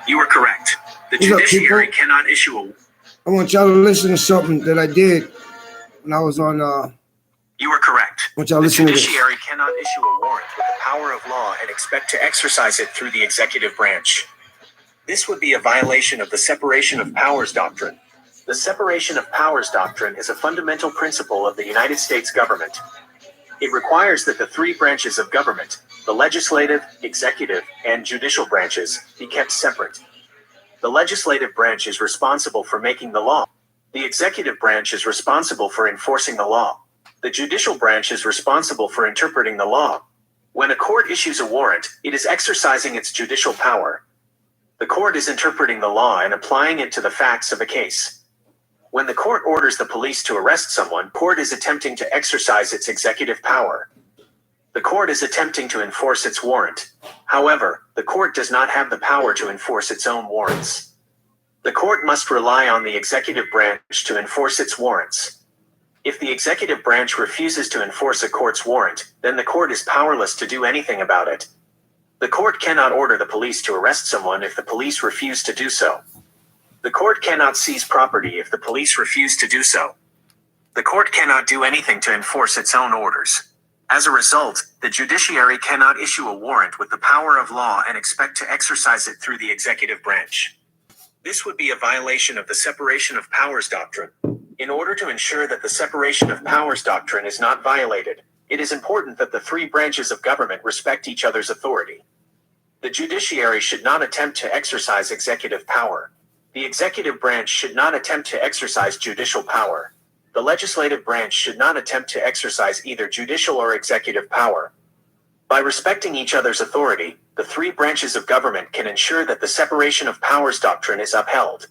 You are correct. The judiciary cannot issue a... I want y'all to listen to something that I did when I was on... You are correct. I want y'all to listen to this. The judiciary cannot issue a warrant with the power of law and expect to exercise it through the executive branch. This would be a violation of the separation of powers doctrine. The separation of powers doctrine is a fundamental principle of the United States government. It requires that the three branches of government, the legislative, executive, and judicial branches, be kept separate. The legislative branch is responsible for making the law. The executive branch is responsible for enforcing the law. The judicial branch is responsible for interpreting the law. When a court issues a warrant, it is exercising its judicial power. The court is interpreting the law and applying it to the facts of a case. When the court orders the police to arrest someone, the court is attempting to exercise its executive power. The court is attempting to enforce its warrant. However, the court does not have the power to enforce its own warrants. The court must rely on the executive branch to enforce its warrants. If the executive branch refuses to enforce a court's warrant, then the court is powerless to do anything about it. The court cannot order the police to arrest someone if the police refuse to do so. The court cannot seize property if the police refuse to do so. The court cannot do anything to enforce its own orders. As a result, the judiciary cannot issue a warrant with the power of law and expect to exercise it through the executive branch. This would be a violation of the separation of powers doctrine. In order to ensure that the separation of powers doctrine is not violated, it is important that the three branches of government respect each other's authority. The judiciary should not attempt to exercise executive power. The executive branch should not attempt to exercise judicial power. The legislative branch should not attempt to exercise either judicial or executive power. By respecting each other's authority, the three branches of government can ensure that the separation of powers doctrine is upheld.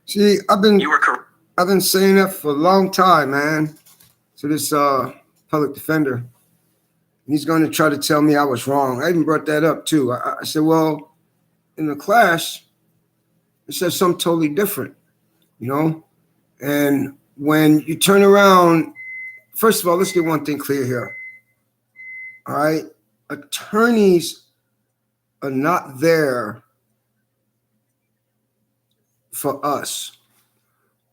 See, I've been saying that for a long time, man, to this public defender. He's going to try to tell me I was wrong. I even brought that up, too. I said, well, in the class, it says something totally different, you know? And when you turn around, first of all, let's get one thing clear here. All right? Attorneys are not there for us.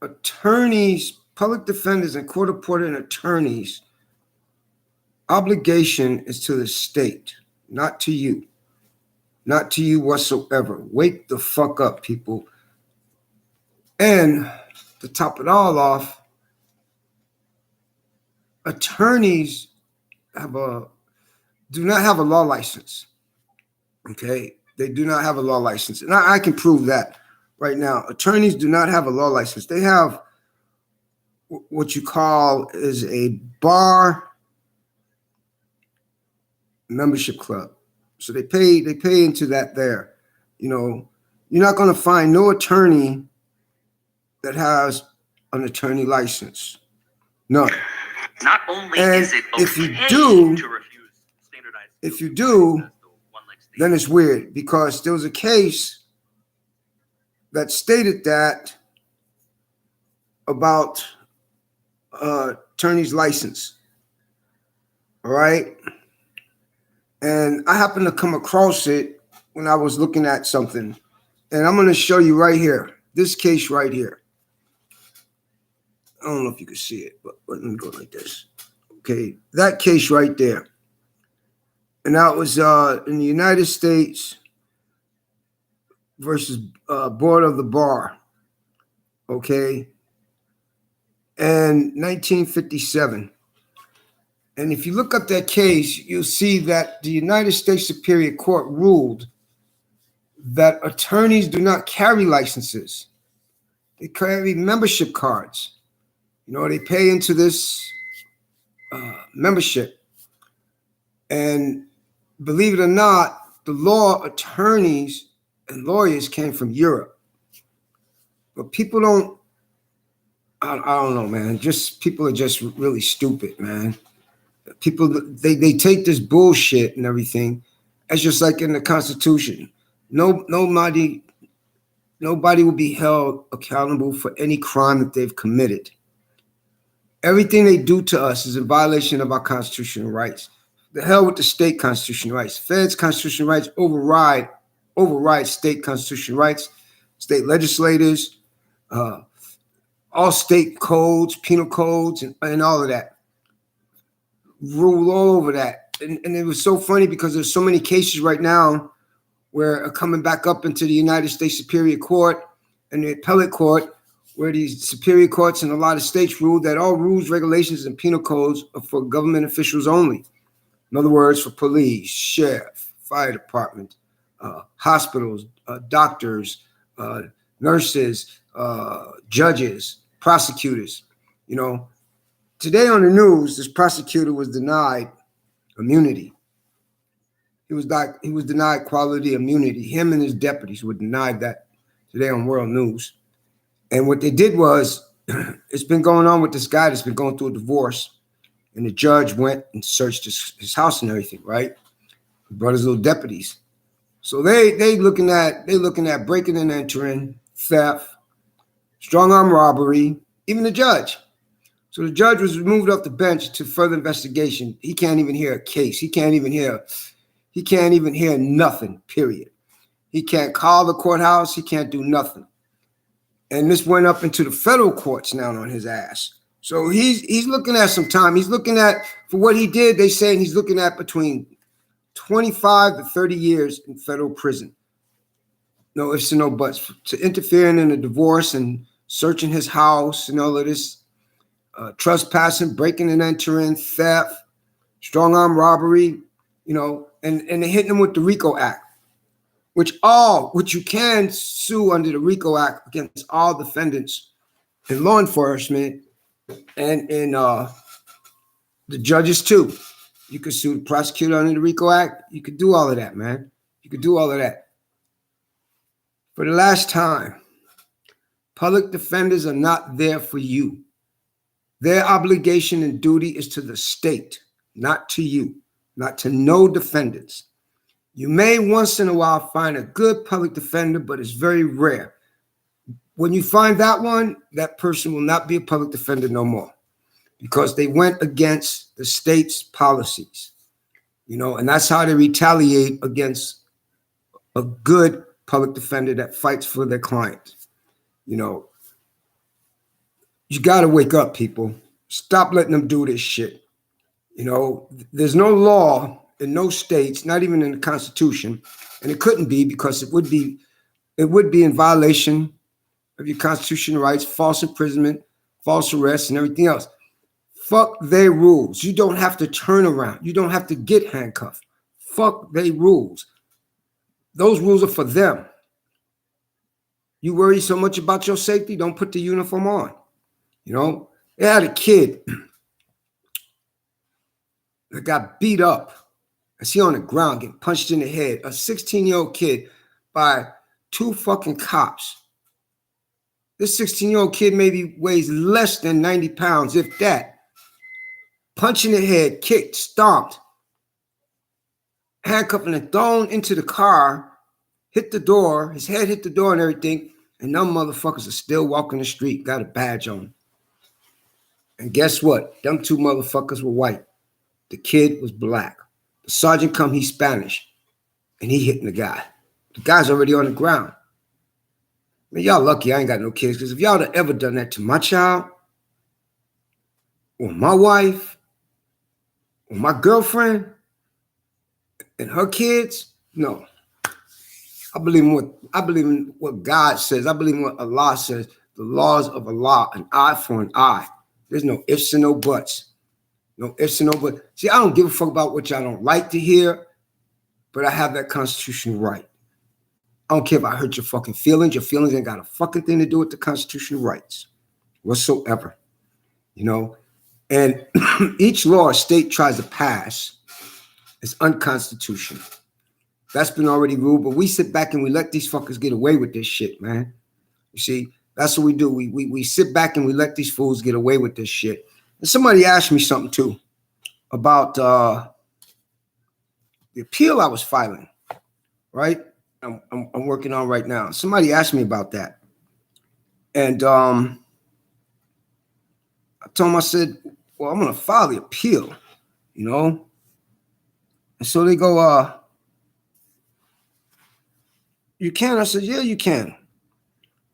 Attorneys, public defenders and court-appointed attorneys, obligation is to the state, not to you. Not to you whatsoever. Wake the fuck up, people. And to top it all off, attorneys do not have a law license. Okay? They do not have a law license. And I can prove that right now. Attorneys do not have a law license. They have what you call is a bar membership club. So they pay into that there. You know, you're not going to find no attorney that has an attorney license. None. Not only and is it okay if you do, to refuse standardized, if you do, then it's weird because there was a case that stated that about attorney's license. All right. And I happened to come across it when I was looking at something. And I'm going to show you right here, this case right here. I don't know if you can see it, but let me go like this. Okay, that case right there. And that was in the United States versus Board of the Bar. Okay. And 1957. And if you look up that case, you'll see that the United States Superior Court ruled that attorneys do not carry licenses. They carry membership cards. You know, they pay into this membership. And believe it or not, the law attorneys and lawyers came from Europe. But people don't, I don't know, man. Just people are just really stupid, man. People, they take this bullshit and everything. It's just like in the Constitution. Nobody will be held accountable for any crime that they've committed. Everything they do to us is in violation of our constitutional rights. The hell with the state constitutional rights. Feds constitutional rights override state constitutional rights. State legislators, all state codes, penal codes, and all of that rule all over that. And it was so funny because there's so many cases right now where are coming back up into the United States Superior Court and the appellate court, where these superior courts in a lot of states rule that all rules, regulations, and penal codes are for government officials only. In other words, for police, sheriff, fire department, hospitals, doctors, nurses, judges, prosecutors. You know, today on the news, this prosecutor was denied immunity. He was denied quality immunity. Him and his deputies were denied that today on World News. And what they did was, it's been going on with this guy that's been going through a divorce, and the judge went and searched his house and everything, right? He brought his little deputies. So they looking at breaking and entering, theft, strong arm robbery, even the judge. So the judge was removed off the bench to further investigation. He can't even hear a case. He can't even hear nothing, period. He can't call the courthouse. He can't do nothing. And this went up into the federal courts now on his ass. So he's looking at some time. He's looking at, for what he did, they saying he's looking at between 25 to 30 years in federal prison. No ifs and no buts. To interfering in a divorce and searching his house and all of this, trespassing, breaking and entering, theft, strong arm robbery, you know, and they're hitting him with the RICO Act, which you can sue under the RICO Act against all defendants in law enforcement and in the judges too. You could sue the prosecutor under the RICO Act. You could do all of that, man. You could do all of that. For the last time, public defenders are not there for you. Their obligation and duty is to the state, not to you, not to no defendants. You may once in a while find a good public defender, but it's very rare. When you find that one, that person will not be a public defender no more, because they went against the state's policies, you know, and that's how they retaliate against a good public defender that fights for their client. You know, you got to wake up, people. Stop letting them do this shit. You know, there's no law in no states, not even in the Constitution, and it couldn't be, because it would be in violation of your constitutional rights, false imprisonment, false arrest, and everything else. Fuck their rules. You don't have to turn around. You don't have to get handcuffed. Fuck their rules. Those rules are for them. You worry so much about your safety, don't put the uniform on. You know, they had a kid that got beat up. I see on the ground, getting punched in the head, a 16-year-old kid by two fucking cops. This 16-year-old kid maybe weighs less than 90 pounds, if that. Punched in the head, kicked, stomped, handcuffed and thrown into the car, hit the door, his head hit the door and everything, and them motherfuckers are still walking the street, got a badge on. And guess what? Them two motherfuckers were white. The kid was black. The sergeant come, he's Spanish, and he hitting the guy. The guy's already on the ground. Man, y'all lucky I ain't got no kids, because if y'all had ever done that to my child, or my wife, or my girlfriend, and her kids, no. I believe in what God says. I believe in what Allah says. The laws of Allah, an eye for an eye. There's no ifs and no buts. No ifs and no buts. See, I don't give a fuck about what y'all don't like to hear, but I have that constitutional right. I don't care if I hurt your fucking feelings. Your feelings ain't got a fucking thing to do with the constitutional rights whatsoever. You know? And each law a state tries to pass is unconstitutional. That's been already ruled, but we sit back and we let these fuckers get away with this shit, man. You see, that's what we do. We sit back and we let these fools get away with this shit. And somebody asked me something too about the appeal I was filing, right? I'm working on right now. Somebody asked me about that. And I I told him, I said, well, I'm going to file the appeal, you know? And so they go, you can? I said, yeah, you can,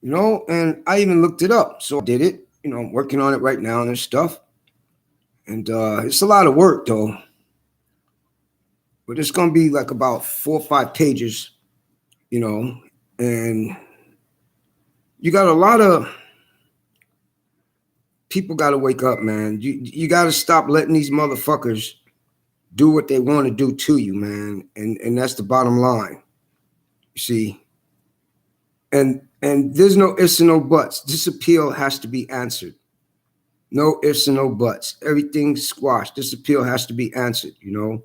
you know? And I even looked it up. So I did it, you know, I'm working on it right now and stuff. And it's a lot of work, though. But it's going to be like about 4 or 5 pages, you know? And you got a lot of people got to wake up, man. You got to stop letting these motherfuckers do what they want to do to you, man. And that's the bottom line. You see? And there's no ifs and no buts. This appeal has to be answered. No ifs and no buts. Everything's squashed. This appeal has to be answered, you know?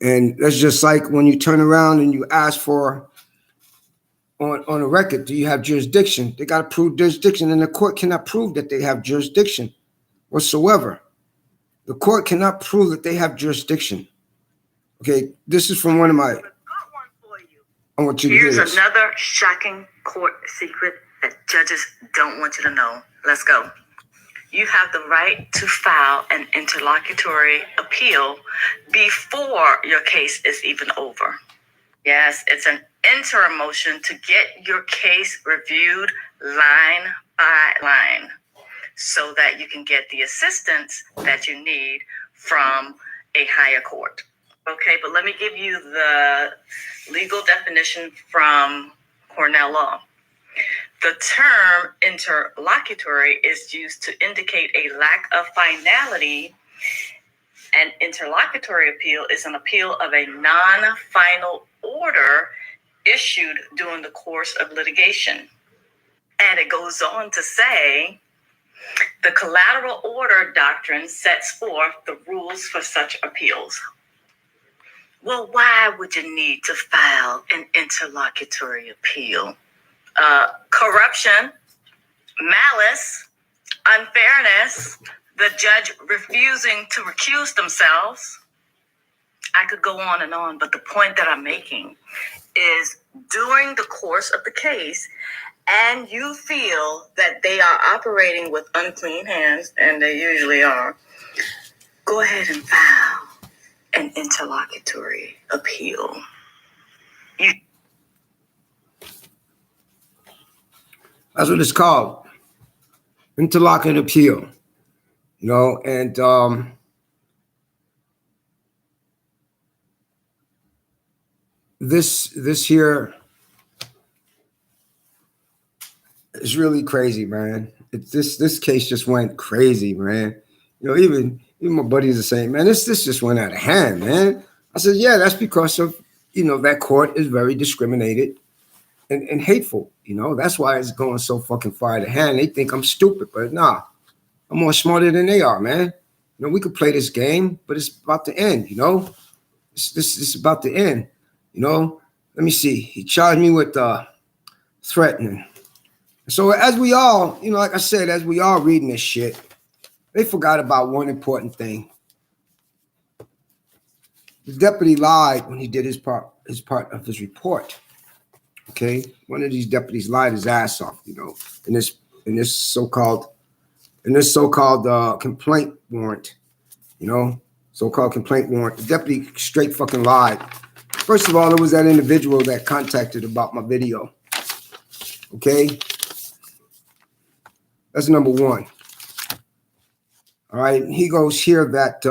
And that's just like when you turn around and you ask for on a record, do you have jurisdiction? They got to prove jurisdiction, and the court cannot prove that they have jurisdiction whatsoever. The court cannot prove that they have jurisdiction. Okay, this is from one of my. I want you to hear this. Here's another shocking court secret that judges don't want you to know. Let's go. You have the right to file an interlocutory appeal before your case is even over. Yes, it's an interim motion to get your case reviewed line by line so that you can get the assistance that you need from a higher court. Okay, but let me give you the legal definition from Cornell Law. The term interlocutory is used to indicate a lack of finality. An interlocutory appeal is an appeal of a non-final order issued during the course of litigation. And it goes on to say, the collateral order doctrine sets forth the rules for such appeals. Well, why would you need to file an interlocutory appeal? Corruption, malice, unfairness, the judge refusing to recuse themselves. I could go on, but the point that I'm making is during the course of the case, and you feel that they are operating with unclean hands, and they usually are, go ahead and file an interlocutory appeal. That's what it's called. Interlocutory appeal. You know, and this here is really crazy, man. This case just went crazy, man. You know, even my buddies are saying, man, this just went out of hand, man. I said, yeah, that's because of, you know, that court is very discriminated and hateful. You know, that's why it's going so fucking far out of hand. They think I'm stupid, but nah, I'm more smarter than they are, man. You know, we could play this game, but it's about to end, you know? This is about to end, you know? Let me see. He charged me with threatening. So as we all, you know, like I said, as we all reading this shit, they forgot about one important thing. The deputy lied when he did his part of his report. Okay? One of these deputies lied his ass off, you know, in this so-called complaint warrant, you know, so-called complaint warrant. The deputy straight fucking lied. First of all, it was that individual that contacted about my video. Okay? That's number one. All right. He goes here that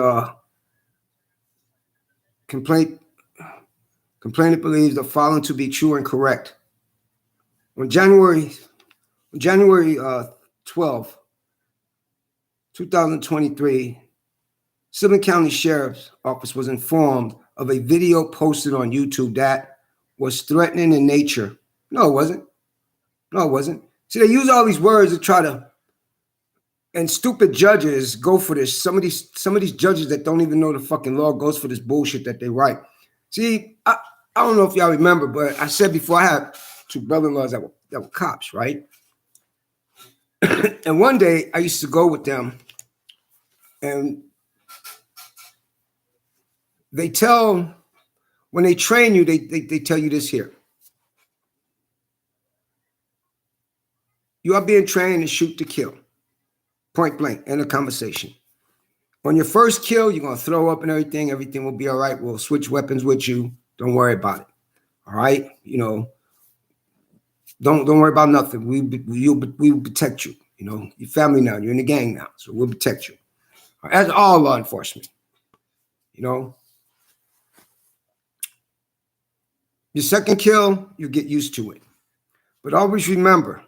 complainant believes the following to be true and correct. On January 12, 2023, Sylvan County Sheriff's Office was informed of a video posted on YouTube that was threatening in nature. No, it wasn't. No, it wasn't. See, they use all these words to try to, and stupid judges go for this. Some of these judges that don't even know the fucking law goes for this bullshit that they write. See, I don't know if y'all remember, but I said before I had 2 brother-in-laws that were cops, right? And one day I used to go with them, and they tell, when they train you, they tell you this here. You are being trained to shoot to kill. Point blank, end of conversation. On your first kill, you're going to throw up and everything. Everything will be all right. We'll switch weapons with you. Don't worry about it. All right? You know, don't worry about nothing. We'll protect you. You know, your family now. You're in the gang now. So we'll protect you. As all law enforcement. You know. Your second kill, you get used to it. But always remember,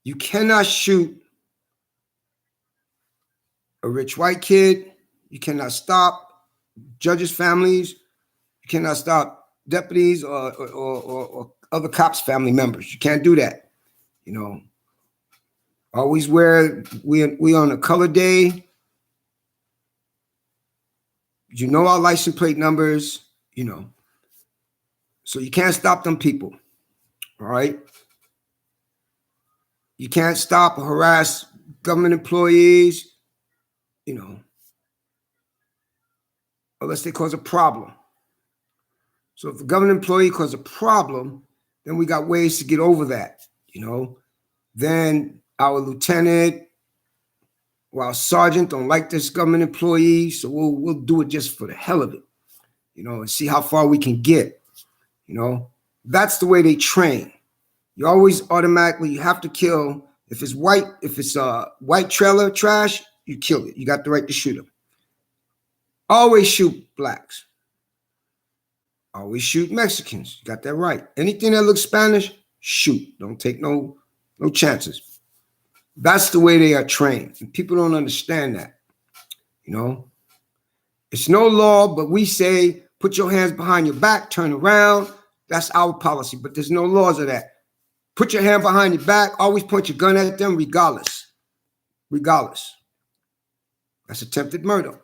you cannot shoot a rich white kid. You cannot stop judges' families. You cannot stop deputies or other cops' family members. You can't do that. You know, always wear, we on a color day. You know our license plate numbers, you know. So you can't stop them people. All right. You can't stop or harass government employees, you know, unless they cause a problem. So if the government employee causes a problem, then we got ways to get over that, you know. Then our lieutenant or our sergeant don't like this government employee, so we'll do it just for the hell of it, you know, and see how far we can get, you know. That's the way they train. You always automatically, you have to kill. If it's white trailer trash, you kill it. You got the right to shoot them. Always shoot blacks. Always shoot Mexicans. You got that right. Anything that looks Spanish, shoot. Don't take no chances. That's the way they are trained. And people don't understand that. You know, it's no law, but we say, put your hands behind your back, turn around. That's our policy, but there's no laws of that. Put your hand behind your back. Always point your gun at them, regardless. Regardless. That's attempted murder.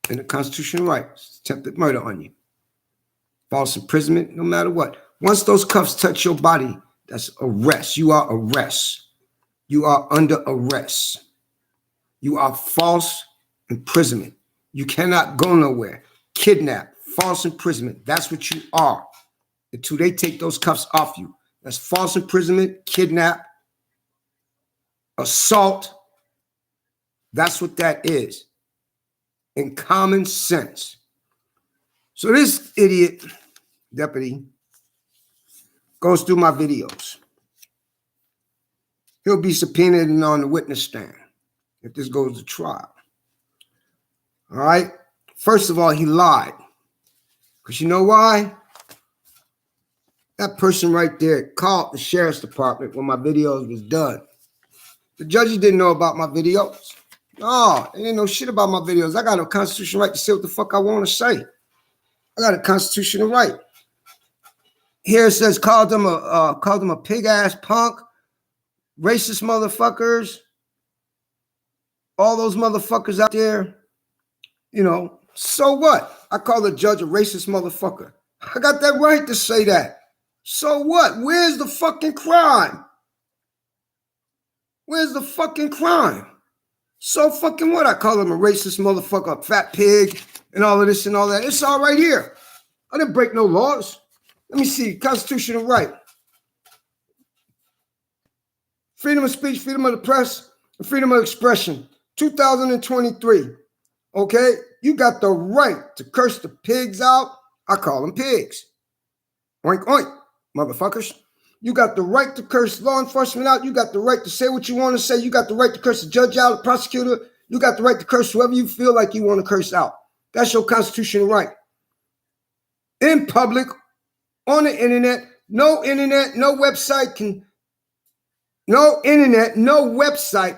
And the constitutional right. It's attempted murder on you. False imprisonment, no matter what. Once those cuffs touch your body, that's arrest. You are arrest. You are under arrest. You are false imprisonment. You cannot go nowhere. Kidnap, false imprisonment. That's what you are. Until they take those cuffs off you. That's false imprisonment, kidnap, assault. That's what that is. In common sense. So this idiot deputy goes through my videos. He'll be subpoenaed and on the witness stand if this goes to trial. All right? First of all, he lied. Because you know why? That person right there called the sheriff's department when my videos was done. The judges didn't know about my videos. No, they didn't know shit about my videos. I got a constitutional right to say what the fuck I want to say. I got a constitutional right. Here it says called them a pig ass punk, racist motherfuckers, all those motherfuckers out there. You know, so what? I call the judge a racist motherfucker. I got that right to say that. So what? Where's the fucking crime? Where's the fucking crime? So fucking what? I call him a racist motherfucker, a fat pig, and all of this and all that. It's all right here. I didn't break no laws. Let me see. Constitutional right. Freedom of speech, freedom of the press, and freedom of expression. 2023. Okay? You got the right to curse the pigs out. I call them pigs. Oink, oink, motherfuckers. You got the right to curse law enforcement out. You got the right to say what you want to say. You got the right to curse the judge out, the prosecutor. You got the right to curse whoever you feel like you want to curse out. That's your constitutional right. In public, on the internet, no website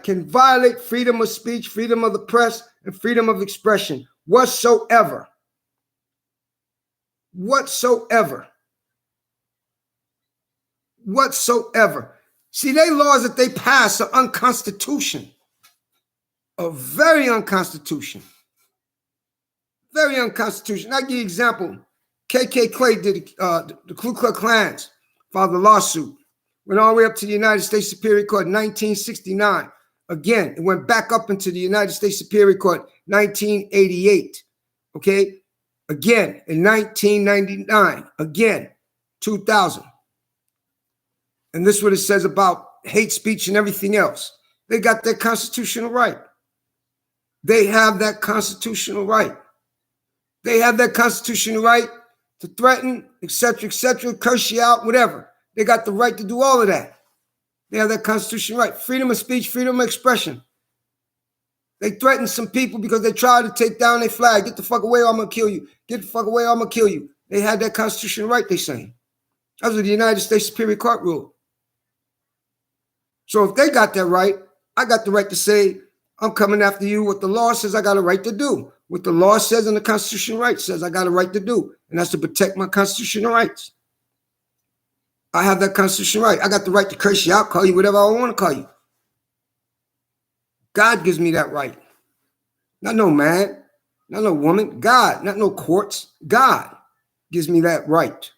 can violate freedom of speech, freedom of the press, and freedom of expression whatsoever. Whatsoever. See, they laws that they pass are unconstitutional. Are very unconstitutional. Very unconstitutional. I'll give you an example. KK Clay did the Ku Klux Klans filed a lawsuit. Went all the way up to the United States Superior Court in 1969. Again, it went back up into the United States Superior Court 1988. Okay? Again, in 1999. Again, 2000. And this is what it says about hate speech and everything else. They got their constitutional right. They have that constitutional right. They have that constitutional right to threaten, etc., curse you out, whatever. They got the right to do all of that. They have that constitutional right. Freedom of speech, freedom of expression. They threatened some people because they tried to take down their flag. Get the fuck away or I'm going to kill you. Get the fuck away or I'm going to kill you. They had that constitutional right, they saying. That's what the United States Superior Court ruled. So if they got that right, I got the right to say, I'm coming after you. What the law says I got a right to do. What the law says and the constitutional right says I got a right to do. And that's to protect my constitutional rights. I have that constitutional right. I got the right to curse you out, call you whatever I want to call you. God gives me that right. Not no man, not no woman. God, not no courts. God gives me that right.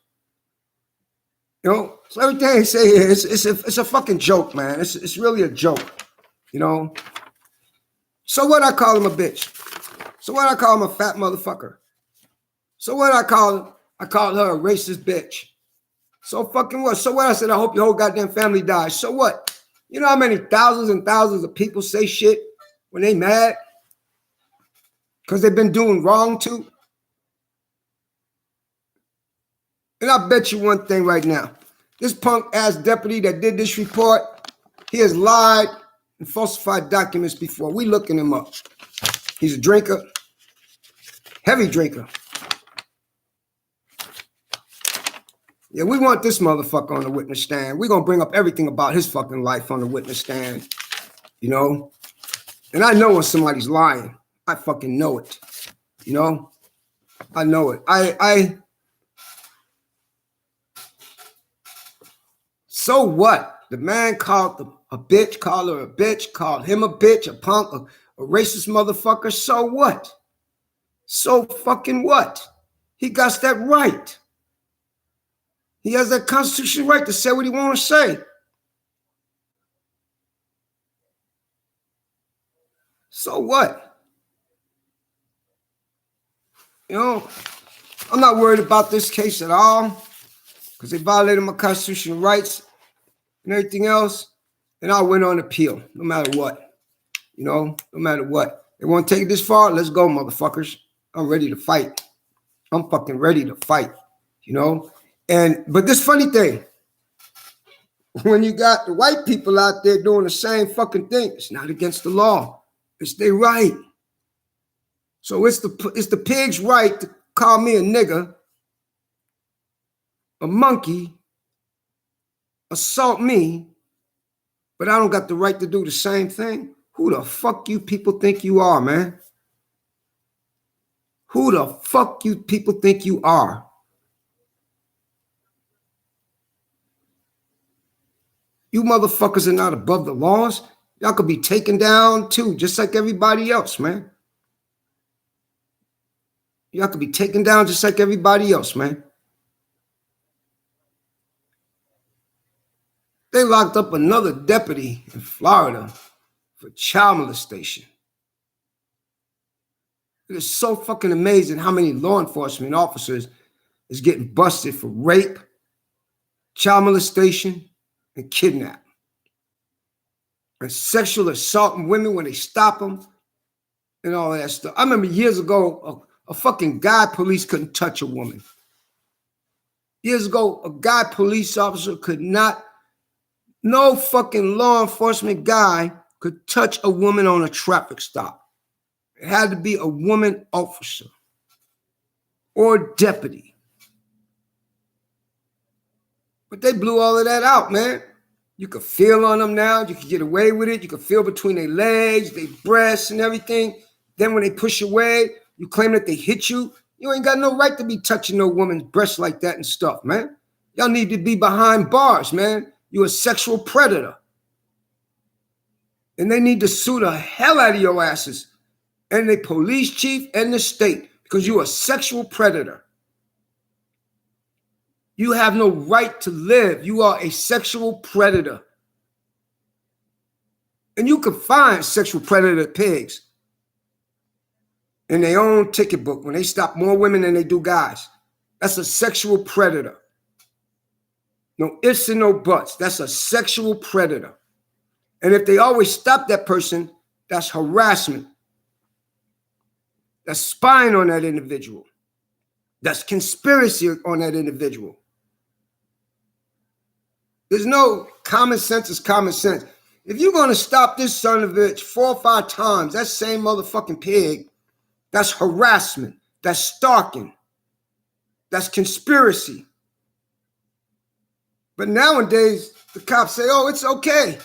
You know, so everything I say here, it's a fucking joke, man. It's really a joke, you know. So what I call him a bitch. So what I call him a fat motherfucker. So what I call him, I called her a racist bitch. So fucking what? So what? I said, I hope your whole goddamn family dies. So what? You know how many thousands and thousands of people say shit when they mad? Because they've been doing wrong too? And I bet you one thing right now. This punk-ass deputy that did this report, he has lied and falsified documents before. We looking him up. He's a drinker. Heavy drinker. Yeah, we want this motherfucker on the witness stand. We're going to bring up everything about his fucking life on the witness stand. You know? And I know when somebody's lying. I fucking know it. You know? I know it. So what? The man called a bitch, called her a bitch, called him a bitch, a punk, a racist motherfucker. So what? So fucking what? He got that right. He has that constitutional right to say what he want to say. So what? You know, I'm not worried about this case at all because they violated my constitutional rights and everything else. And I went on appeal, no matter what. You know, no matter what. They want to take it this far? Let's go, motherfuckers. I'm ready to fight. I'm fucking ready to fight, you know? But this funny thing, when you got the white people out there doing the same fucking thing, it's not against the law. It's their right. So it's the pig's right to call me a nigger, a monkey, assault me, but I don't got the right to do the same thing. Who the fuck you people think you are, man? Who the fuck you people think you are? You motherfuckers are not above the laws. Y'all could be taken down too, just like everybody else, man. Y'all could be taken down just like everybody else, man. They locked up another deputy in Florida for child molestation. It is so fucking amazing how many law enforcement officers is getting busted for rape, child molestation, and kidnap. And sexual assaulting women when they stop them and all that stuff. I remember years ago, a fucking guy police couldn't touch a woman. Years ago, a guy police officer could not, no fucking law enforcement guy could touch a woman on a traffic stop. It had to be a woman officer or deputy. But they blew all of that out, man. You could feel on them now. You could get away with it. You could feel between their legs, their breasts and everything. Then when they push away, you claim that they hit you. You ain't got no right to be touching no woman's breasts like that and stuff, man. Y'all need to be behind bars, man. You're a sexual predator. And they need to sue the hell out of your asses and the police chief and the state because you're a sexual predator. You have no right to live. You are a sexual predator. And you can find sexual predator pigs in their own ticket book when they stop more women than they do guys. That's a sexual predator. No ifs and no buts. That's a sexual predator. And if they always stop that person, that's harassment. That's spying on that individual. That's conspiracy on that individual. There's no common sense is common sense. If you're going to stop this son of a bitch 4 or 5 times, that same motherfucking pig, that's harassment. That's stalking. That's conspiracy. But nowadays, the cops say, oh, it's okay.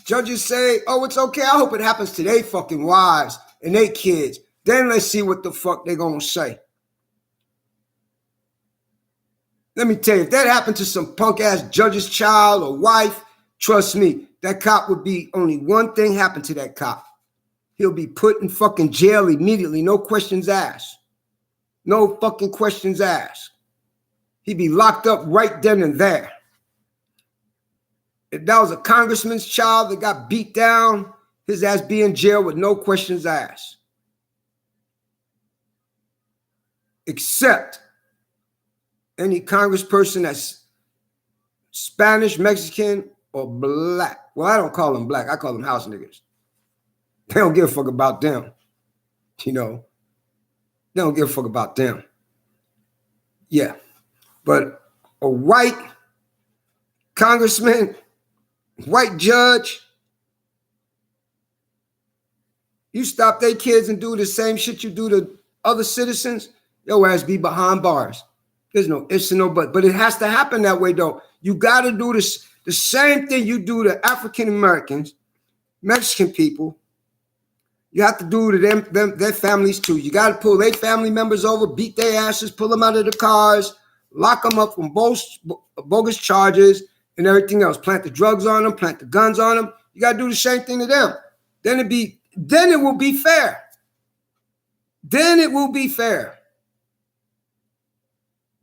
Judges say, oh, it's okay. I hope it happens to their fucking wives and their kids. Then let's see what the fuck they're going to say. Let me tell you, if that happened to some punk-ass judge's child or wife, trust me, that cop would be only one thing happen to that cop. He'll be put in fucking jail immediately. No questions asked. No fucking questions asked. He'd be locked up right then and there. If that was a congressman's child that got beat down, his ass be in jail with no questions asked. Except any congressperson that's Spanish, Mexican, or black. Well, I don't call them black. I call them house niggas. They don't give a fuck about them. You know, they don't give a fuck about them. Yeah. But a white congressman, white judge, you stop their kids and do the same shit you do to other citizens, your ass be behind bars. There's no ifs and no buts. But it has to happen that way, though. You got to do this, the same thing you do to African Americans, Mexican people. You have to do to them their families, too. You got to pull their family members over, beat their asses, pull them out of the cars, lock them up from bogus charges and everything else. Plant the drugs on them, plant the guns on them. You got to do the same thing to them. Then it will be fair. Then it will be fair.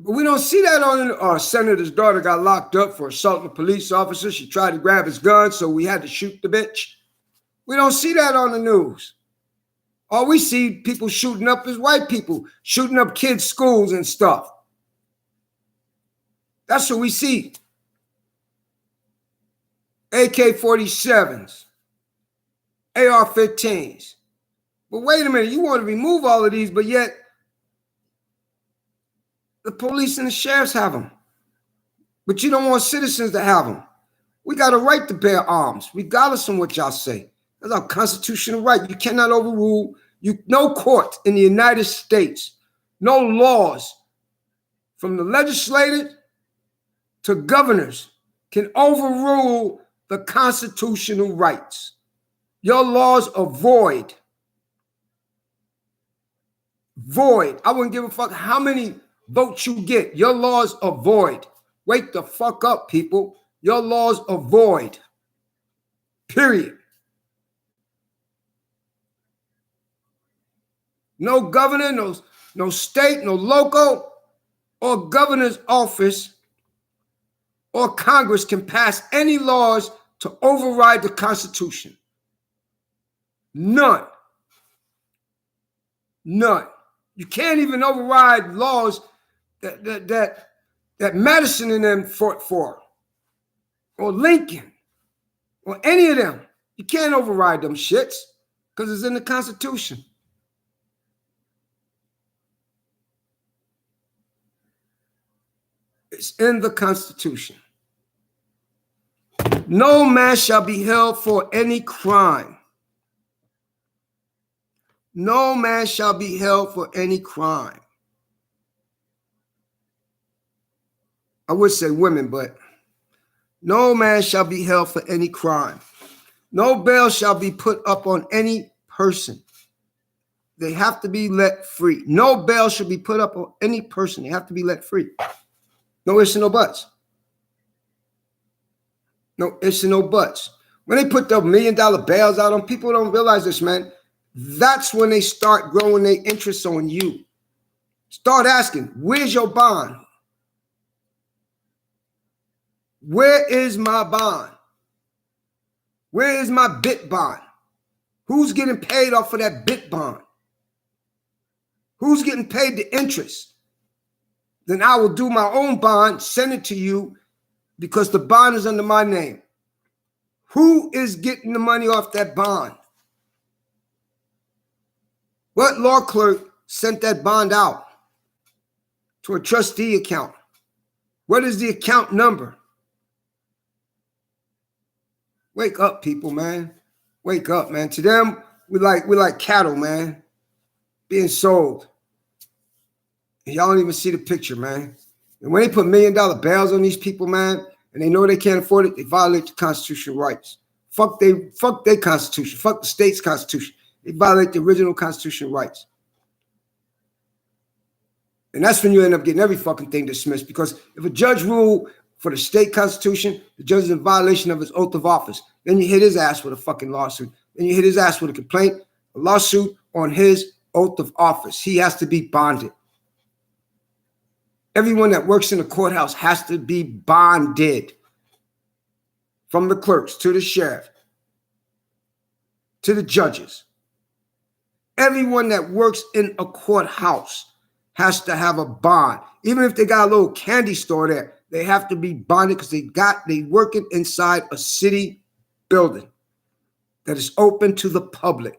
But we don't see that on our senator's daughter got locked up for assaulting a police officer. She tried to grab his gun, so we had to shoot the bitch. We don't see that on the news. All we see people shooting up is white people, shooting up kids' schools and stuff. That's what we see. AK-47s, AR-15s. But wait a minute, you want to remove all of these, but yet the police and the sheriffs have them. But you don't want citizens to have them. We got a right to bear arms, regardless of what y'all say. That's our constitutional right. You cannot overrule, no court in the United States, no laws from the legislature to governors can overrule the constitutional rights. Your laws are void. Void. I wouldn't give a fuck how many votes you get. Your laws are void. Wake the fuck up, people. Your laws are void. Period. No governor, no state, no local, or governor's office or Congress can pass any laws to override the Constitution. None. None. You can't even override laws that Madison and them fought for, or Lincoln, or any of them. You can't override them shits because it's in the Constitution. It's in the Constitution. No man shall be held for any crime. No man shall be held for any crime. I would say women, but no man shall be held for any crime. No bail shall be put up on any person. They have to be let free. No bail should be put up on any person. They have to be let free. No ifs and no buts. No ifs and no buts. When they put the $1 million bails out on people, don't realize this, man. That's when they start growing their interest on you. Start asking, where's your bond? Where is my bond? Where is my bit bond? Who's getting paid off for that bit bond? Who's getting paid the interest? then I will do my own bond, send it to you, because the bond is under my name. Who is getting the money off that bond? What law clerk sent that bond out to a trustee account? What is the account number? Wake up, people, man. Wake up, man. To them, we're like cattle, man, being sold. And y'all don't even see the picture, man. And when they put $1 million bails on these people, man, and they know they can't afford it, they violate the constitutional rights. Fuck their constitution. Fuck the state's constitution. They violate the original constitutional rights. And that's when you end up getting every fucking thing dismissed, because if a judge ruled for the state constitution, the judge is in violation of his oath of office. Then you hit his ass with a fucking lawsuit. Then you hit his ass with a complaint, a lawsuit on his oath of office. He has to be bonded. Everyone that works in the courthouse has to be bonded. From the clerks to the sheriff to the judges. Everyone that works in a courthouse has to have a bond. Even if they got a little candy store there, they have to be bonded because they working inside a city building that is open to the public.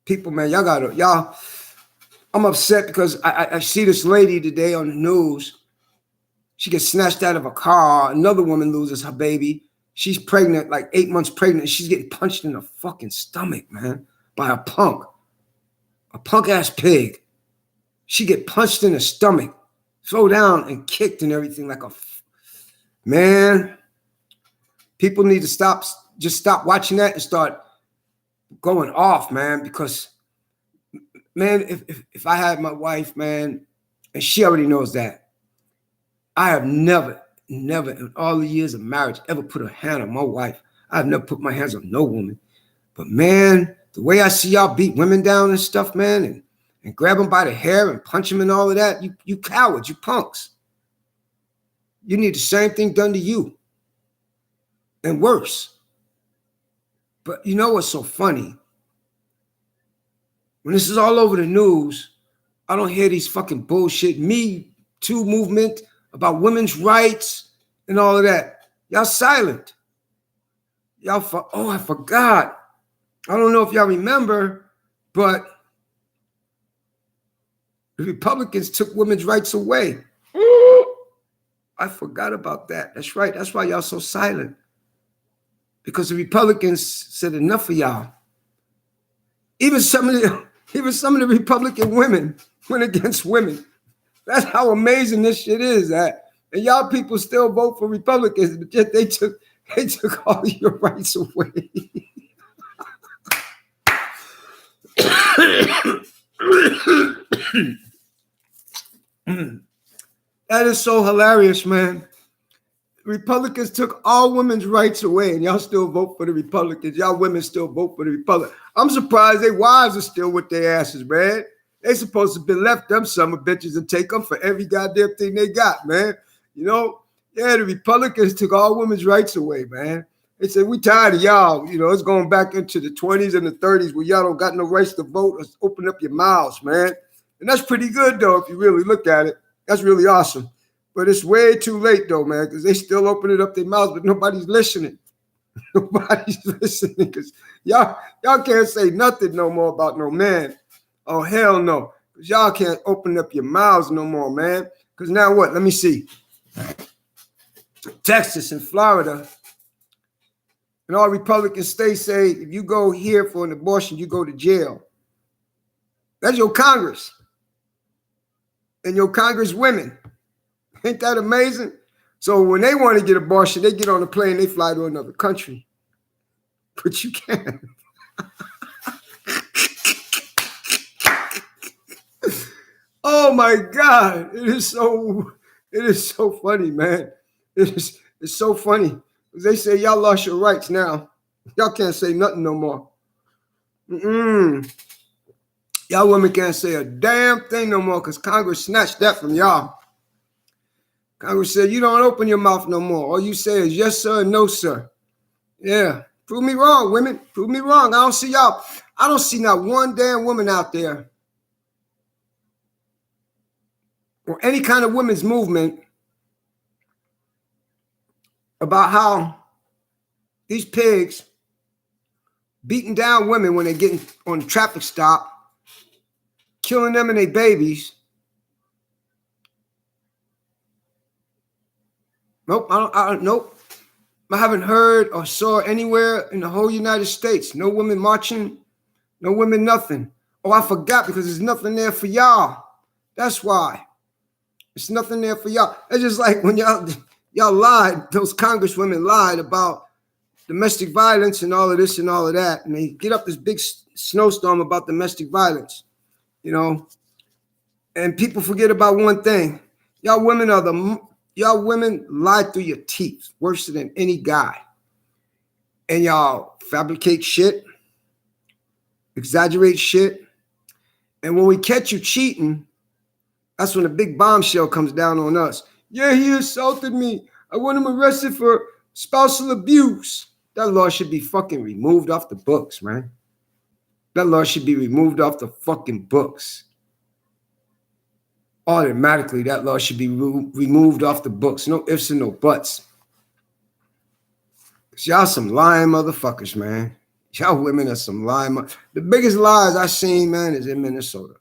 People, man, y'all, I'm upset because I see this lady today on the news. She gets snatched out of a car. Another woman loses her baby. She's pregnant, like 8 months pregnant. She's getting punched in the fucking stomach, man, by a punk ass pig. She get punched in the stomach, throw down and kicked and everything like man. People need to stop watching that and start going off, man, because, man, if I had my wife, man, and she already knows that, I have never in all the years of marriage ever put a hand on my wife. I've never put my hands on no woman. But, man, the way I see y'all beat women down and stuff, man, and grab them by the hair and punch them and all of that, you cowards, you punks. You need the same thing done to you. And worse. But you know what's so funny? When this is all over the news, I don't hear these fucking bullshit Me Too movement about women's rights and all of that. Y'all silent. I forgot. I don't know if y'all remember, but the Republicans took women's rights away. I forgot about that. That's right. That's why y'all so silent. Because the Republicans said enough of y'all. Even some of the Republican women went against women. That's how amazing this shit is. And y'all people still vote for Republicans, but yet they took all your rights away. That is so hilarious, man. Republicans took all women's rights away, and y'all still vote for the Republicans. Y'all women still vote for the Republicans. I'm surprised their wives are still with their asses, man. They supposed to be left them summer bitches and take them for every goddamn thing they got, man. You know? Yeah, the Republicans took all women's rights away, man. They said, we tired of y'all. You know, it's going back into the 20s and the 30s where y'all don't got no rights to vote. Let's open up your mouths, man. And that's pretty good, though, if you really look at it. That's really awesome. But it's way too late, though, man, because they still opening up their mouths, but nobody's listening. Nobody's listening because y'all can't say nothing no more about no man. Oh, hell no. Because y'all can't open up your mouths no more, man. Because now what? Let me see. Texas and Florida and all Republican states say if you go here for an abortion, you go to jail. That's your Congress. And your Congress women. Ain't that amazing? So when they want to get abortion, they get on a plane, they fly to another country. But you can't. Oh my God. It is so funny, man. It's so funny. They say y'all lost your rights now. Y'all can't say nothing no more. Y'all women can't say a damn thing no more because Congress snatched that from y'all. Congress said, you don't open your mouth no more. All you say is yes, sir, and no, sir. Yeah. Prove me wrong, women. Prove me wrong. I don't see y'all. I don't see not one damn woman out there or any kind of women's movement about how these pigs beating down women when they're getting on the traffic stop, killing them and their babies. Nope, nope. I haven't heard or saw anywhere in the whole United States. No women marching, no women, nothing. Oh, I forgot, because there's nothing there for y'all. That's why. There's nothing there for y'all. It's just like when y'all lied, those congresswomen lied about domestic violence and all of this and all of that. And they get up this big snowstorm about domestic violence, you know. And people forget about one thing. Y'all women lie through your teeth worse than any guy. And y'all fabricate shit, exaggerate shit. And when we catch you cheating, that's when the big bombshell comes down on us. Yeah, he assaulted me. I want him arrested for spousal abuse. That law should be fucking removed off the books, man. That law should be removed off the fucking books. Automatically, that law should be removed off the books. No ifs and no buts. Y'all some lying motherfuckers, man. Y'all women are some lying. The biggest lies I seen, man, is in Minnesota.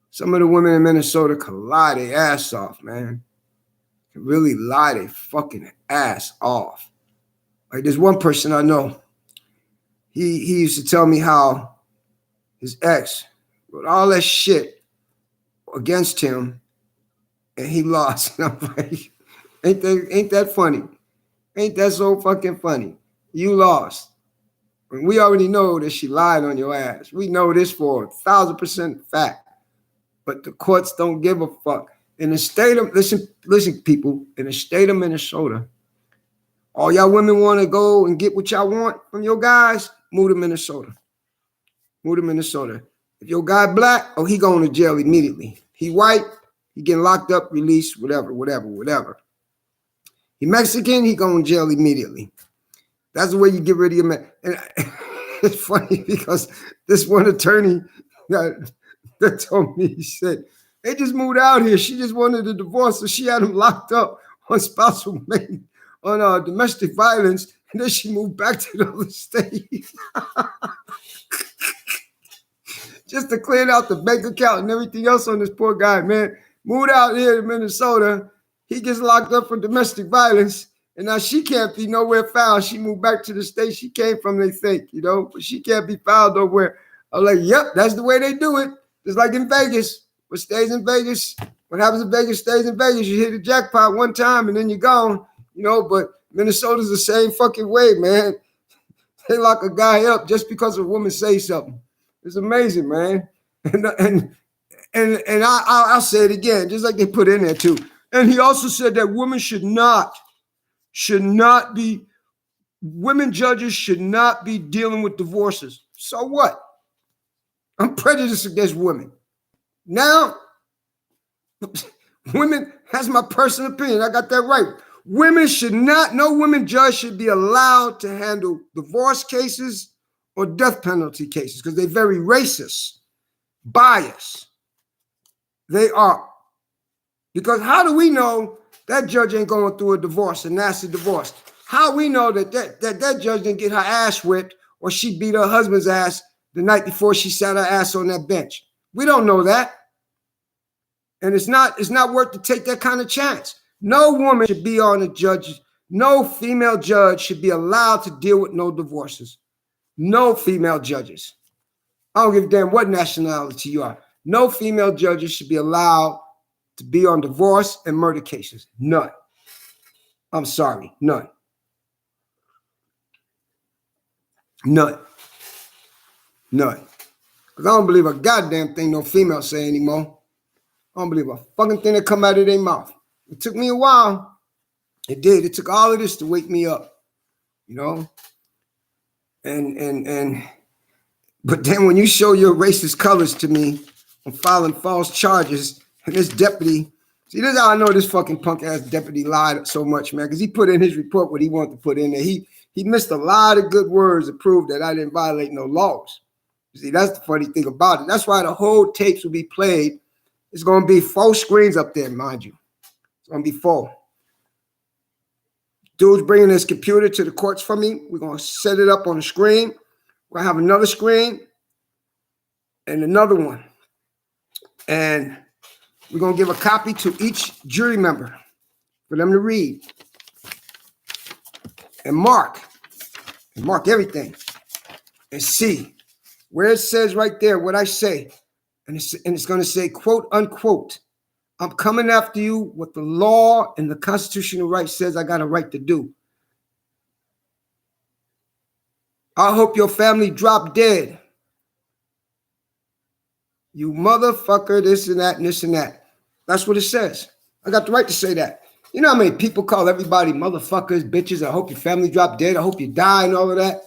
Some of the women in Minnesota can lie their ass off, man. Can really lie their fucking ass off. Like, there's one person I know. He used to tell me how his ex wrote all that shit against him, and he lost. And I'm like, ain't that funny? Ain't that so fucking funny? You lost. And we already know that she lied on your ass. We know this for 1,000% fact. But the courts don't give a fuck. In the state of, listen, people, in the state of Minnesota, all y'all women want to go and get what y'all want from your guys, move to Minnesota. Move to Minnesota. If your guy black, oh, he going to jail immediately. He white, he getting locked up, released, whatever. He Mexican, he going to jail immediately. That's the way you get rid of your man. And it's funny because this one attorney that told me, he said, they just moved out here. She just wanted a divorce, so she had him locked up on spousal maintenance, on domestic violence, and then she moved back to the other state. Just to clear out the bank account and everything else on this poor guy, man. Moved out here to Minnesota. He gets locked up for domestic violence, and now she can't be nowhere found. She moved back to the state she came from, they think, you know, but she can't be found nowhere. I'm like, yep, that's the way they do it. Just like in Vegas. What stays in Vegas, what happens in Vegas stays in Vegas. You hit the jackpot one time and then you're gone, you know, but Minnesota's the same fucking way, man. They lock a guy up just because a woman says something. It's amazing, man. And I'll say it again, just like they put in there too. And he also said that women women judges should not be dealing with divorces. So what? I'm prejudiced against women. Now, women, that's my personal opinion. I got that right. Women should not, no women judge should be allowed to handle divorce cases or death penalty cases because they're very racist, biased. They are. Because how do we know that judge ain't going through a divorce, a nasty divorce? How we know that judge didn't get her ass whipped or she beat her husband's ass the night before she sat her ass on that bench? We don't know that. And it's not worth to take that kind of chance. No woman should be on a judge. No female judge should be allowed to deal with no divorces. No female judges. I don't give a damn what nationality you are. No female judges should be allowed to be on divorce and murder cases. None. I'm sorry. None. None. Because I don't believe a goddamn thing no female say anymore. I don't believe a fucking thing that come out of their mouth. It took me a while. It did. It took all of this to wake me up, you know? But then when you show your racist colors to me on filing false charges, and this deputy, see, this is how I know this fucking punk ass deputy lied so much, man, because he put in his report what he wanted to put in there. He missed a lot of good words to prove that I didn't violate no laws. You see, that's the funny thing about it. That's why the whole tapes will be played It's going to be 4 screens up there, mind you. It's going to be 4. Dude's bringing his computer to the courts for me. We're going to set it up on the screen. We're going to have another screen and another one. And we're going to give a copy to each jury member for them to read and mark everything and see where it says right there what I say. And it's going to say, quote, unquote, I'm coming after you what the law and the constitutional right says I got a right to do. I hope your family drop dead. You motherfucker, this and that and this and that. That's what it says. I got the right to say that. You know how many people call everybody motherfuckers, bitches? I hope your family drop dead. I hope you die and all of that.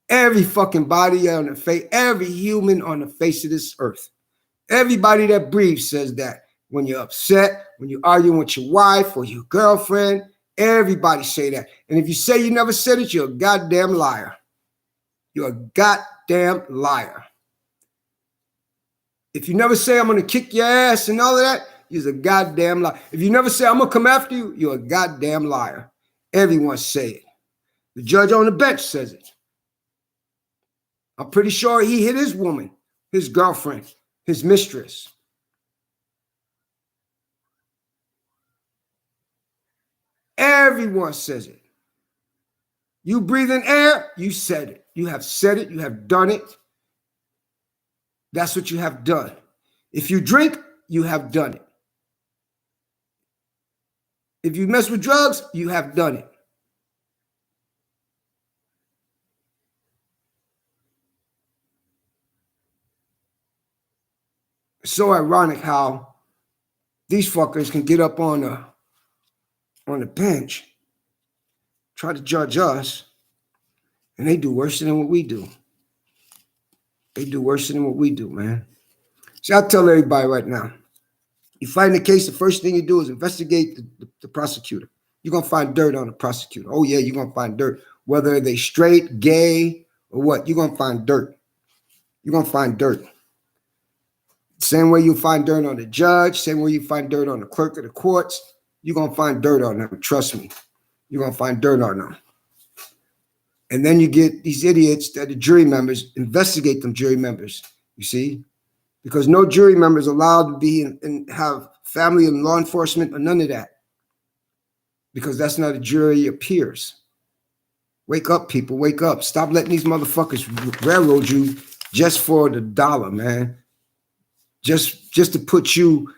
Every fucking body on the face, every human on the face of this earth. Everybody that breathes says that. When you're upset, when you're arguing with your wife or your girlfriend, everybody say that. And if you say you never said it, you're a goddamn liar. You're a goddamn liar. If you never say I'm going to kick your ass and all of that, you're a goddamn liar. If you never say I'm going to come after you, you're a goddamn liar. Everyone say it. The judge on the bench says it. I'm pretty sure he hit his woman, his girlfriend, his mistress. Everyone says it. You breathe in air, you said it. You have said it, you have done it. That's what you have done. If you drink, you have done it. If you mess with drugs, you have done it. It's so ironic how these fuckers can get up on the bench, try to judge us, and they do worse than what we do. They do worse than what we do, man. See, I'll tell everybody right now, you find the case, the first thing you do is investigate the prosecutor. You're going to find dirt on the prosecutor. Oh, yeah, you're going to find dirt. Whether they straight, gay, or what, you're going to find dirt. You're going to find dirt. Same way you find dirt on the judge, same way you find dirt on the clerk of the courts, you're going to find dirt on them. Trust me. You're going to find dirt on them. And then you get these idiots that the jury members, investigate them jury members, you see? Because no jury member is allowed to be and have family and law enforcement or none of that. Because that's not a jury of peers. Wake up, people, wake up. Stop letting these motherfuckers railroad you just for the dollar, man. Just to put you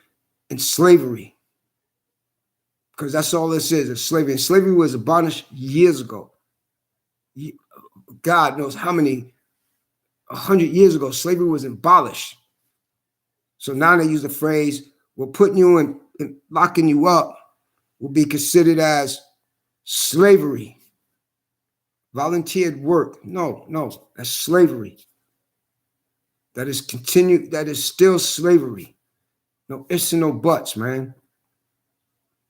in slavery. Because that's all this is, it's slavery. And slavery was abolished years ago. God knows how many, 100 years ago, slavery was abolished. So now they use the phrase, we're putting you in and locking you up will be considered as slavery. Volunteered work. No, that's slavery. That is continued, that is still slavery. No ifs and no buts, man.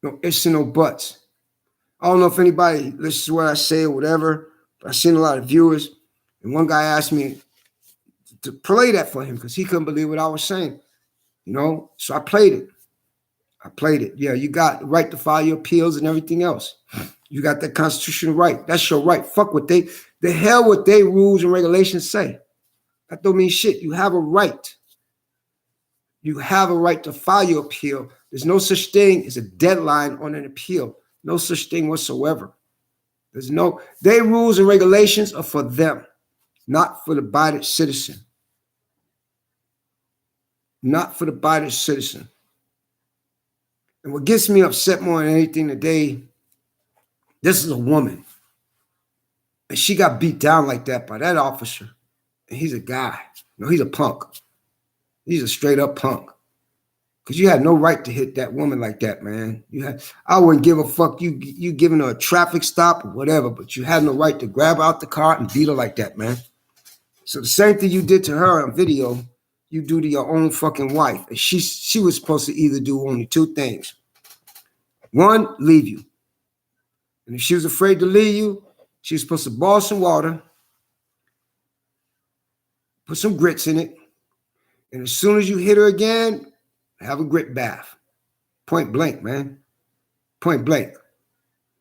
No ifs and no buts. I don't know if anybody listens to what I say or whatever, but I've seen a lot of viewers, and one guy asked me to play that for him because he couldn't believe what I was saying. You know, so I played it. Yeah, you got the right to file your appeals and everything else. You got that constitutional right. That's your right. Fuck what the hell what they rules and regulations say. That don't mean shit. You have a right. You have a right to file your appeal. There's no such thing as a deadline on an appeal. No such thing whatsoever. Their rules and regulations are for them, not for the abided citizen. Not for the abided citizen. And what gets me upset more than anything today, this is a woman. And she got beat down like that by that officer. And he's a guy. No, he's a punk. He's a straight up punk. Because you had no right to hit that woman like that, man. I wouldn't give a fuck you giving her a traffic stop or whatever, but you had no right to grab her out the car and beat her like that, man. So the same thing you did to her on video, you do to your own fucking wife. And she was supposed to either do only 2 things. 1, leave you. And if she was afraid to leave you, she was supposed to boil some water, put some grits in it, and as soon as you hit her again, have a grit bath. Point blank, man. Point blank.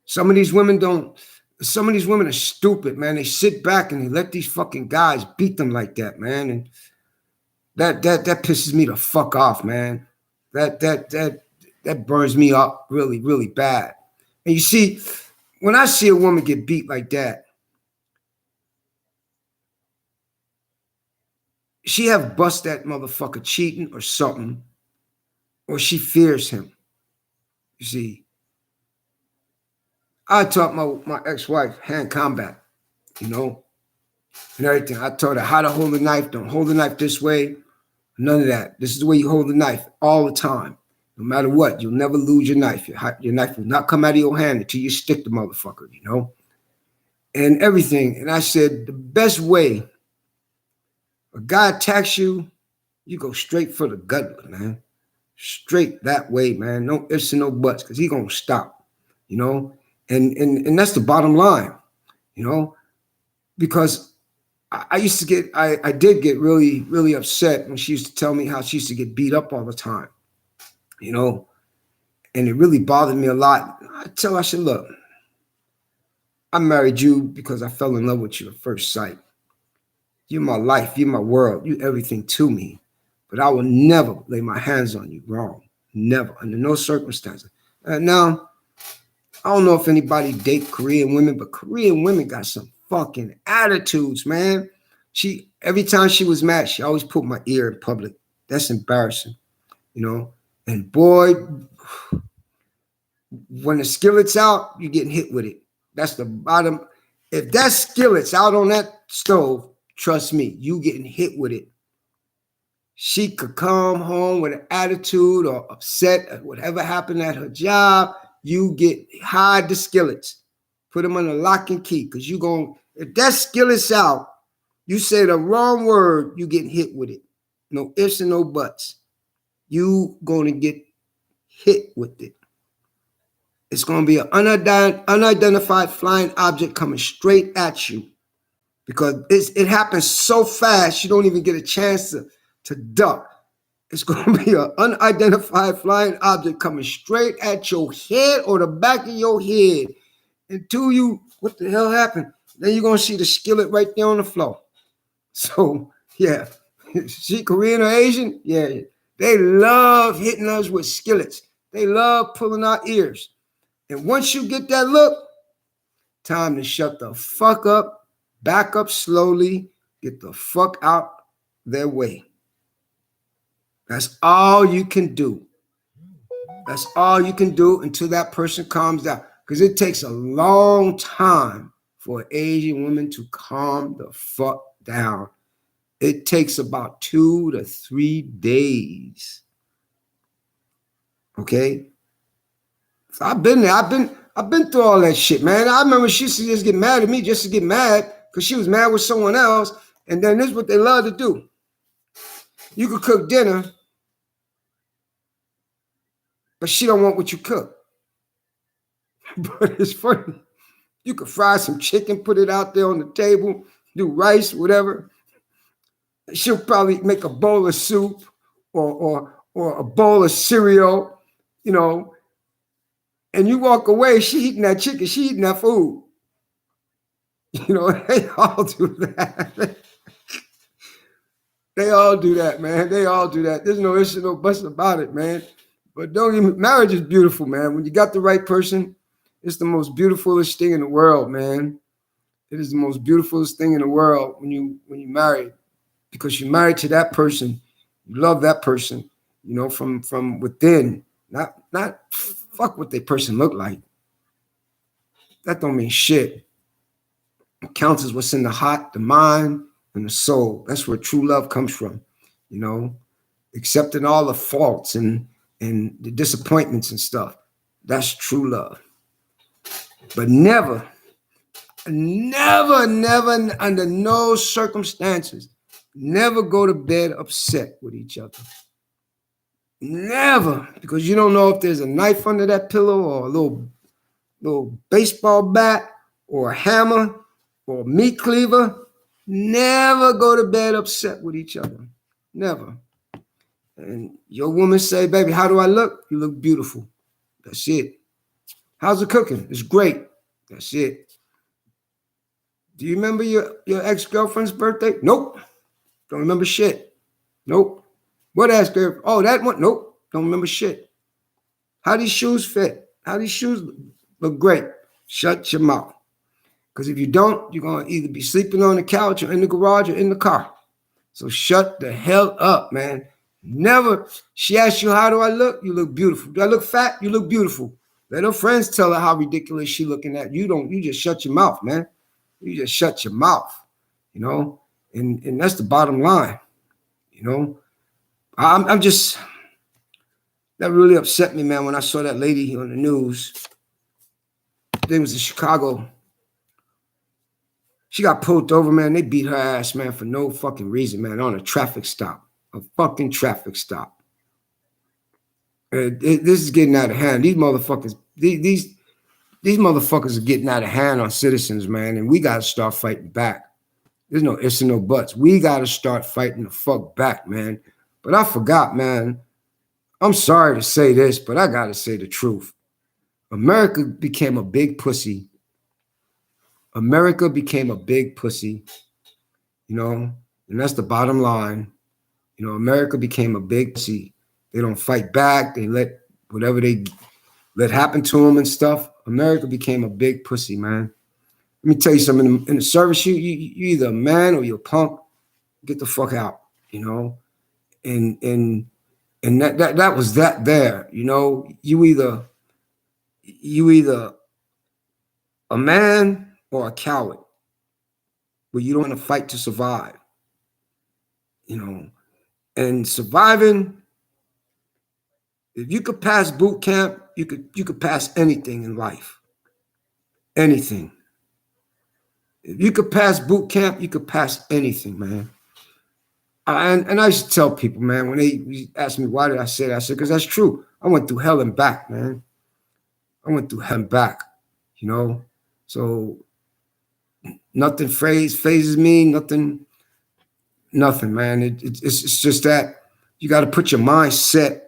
Some of these women are stupid, man. They sit back and they let these fucking guys beat them like that, man. And that pisses me the fuck off, man. That burns me up really, really bad. And you see, when I see a woman get beat like that, she have bust that motherfucker cheating or something, or she fears him. You see, I taught my ex-wife hand combat, and everything. I taught her how to hold a knife. Don't hold the knife this way. None of that. This is the way you hold the knife all the time. No matter what, you'll never lose your knife. Your knife will not come out of your hand until you stick the motherfucker, and everything. And I said, the best way a guy attacks you, you go straight for the gut, man. Straight that way, man. No ifs and no buts, because he gonna stop, and that's the bottom line, because I used to get, I did get really, really upset when she used to tell me how she used to get beat up all the time, and it really bothered me a lot. I said, look, I married you because I fell in love with you at first sight. You're my life. You're my world. You're everything to me. But I will never lay my hands on you. Wrong. Never. Under no circumstances. Now, I don't know if anybody date Korean women, but Korean women got some fucking attitudes, man. Every time she was mad, she always put my ear in public. That's embarrassing, And boy, when the skillet's out, you're getting hit with it. That's the bottom. If that skillet's out on that stove, trust me, you getting hit with it. She could come home with an attitude or upset at whatever happened at her job. You hide the skillets, put them on a lock and key, because if that skillet's out, you say the wrong word, you getting hit with it. No ifs and no buts. You going to get hit with it. It's going to be an unidentified flying object coming straight at you, because it happens so fast you don't even get a chance to duck. It's going to be an unidentified flying object coming straight at your head or the back of your head. Until what the hell happened? Then you're going to see the skillet right there on the floor. So, yeah. See, Korean or Asian? Yeah. They love hitting us with skillets. They love pulling our ears. And once you get that look, time to shut the fuck up, back up slowly, get the fuck out their way. That's all you can do. That's all you can do until that person calms down. Because it takes a long time for an Asian woman to calm the fuck down. It takes about 2 to 3 days. Okay? So I've been there. I've been through all that shit, man. I remember she used to just get mad at me just to get mad because she was mad with someone else. And then this is what they love to do. You could cook dinner, but she don't want what you cook. But it's funny. You could fry some chicken, put it out there on the table, do rice, whatever. She'll probably make a bowl of soup or a bowl of cereal, and you walk away, she eating that chicken, she eating that food. They all do that. They all do that, man. They all do that. There's no issue, no bust about it, man. But marriage is beautiful, man. When you got the right person, it's the most beautifulest thing in the world, man. It is the most beautifulest thing in the world when you marry, because you're married to that person. You love that person, from within. Not fuck what that person look like. That don't mean shit. What counts is what's in the heart, the mind, and the soul. That's where true love comes from, accepting all the faults and the disappointments and stuff. That's true love. But never, under no circumstances, never go to bed upset with each other. Never, because you don't know if there's a knife under that pillow or a little baseball bat or a hammer or a meat cleaver. Never go to bed upset with each other. Never. And your woman say, baby, how do I look? You look beautiful. That's it. How's it cooking? It's great. That's it. Do you remember your ex-girlfriend's birthday? Nope. Don't remember shit. Nope. What ass girl? Oh, that one? Nope. Don't remember shit. How these shoes fit? How these shoes look great? Shut your mouth. Because if you don't, you're going to either be sleeping on the couch or in the garage or in the car. So shut the hell up, man. Never. She asks you, how do I look? You look beautiful. Do I look fat? You look beautiful. Let her friends tell her how ridiculous she looking at. You just shut your mouth, man. You just shut your mouth, you know? And that's the bottom line, you know? I'm just, that really upset me, man, when I saw that lady on the news. It was in Chicago. She got pulled over, man. They beat her ass, man, for no fucking reason, man, on a traffic stop. A fucking traffic stop. This is getting out of hand. These motherfuckers, these motherfuckers are getting out of hand on citizens, man, and we got to start fighting back. There's no ifs and no buts. We got to start fighting the fuck back, man. But I forgot, man. I'm sorry to say this, but I got to say the truth. America became a big pussy. America became a big pussy, you know, and that's the bottom line. You know, America became a big pussy. They don't fight back. They let whatever they let happen to them and stuff. America became a big pussy, man. Let me tell you something. In the service, you either a man or you're a punk. Get the fuck out, you know. And that was that there, you know. You either a man or a coward, but you don't want to fight to survive, you know. And surviving, if you could pass boot camp, you could pass anything in life. Anything. If you could pass boot camp, you could pass anything, man. And I used to tell people, man, when they ask me why did I say that, I said, because that's true. I went through hell and back, man. I went through hell and back, you know. So nothing phases me, nothing, man. It's just that you got to put your mindset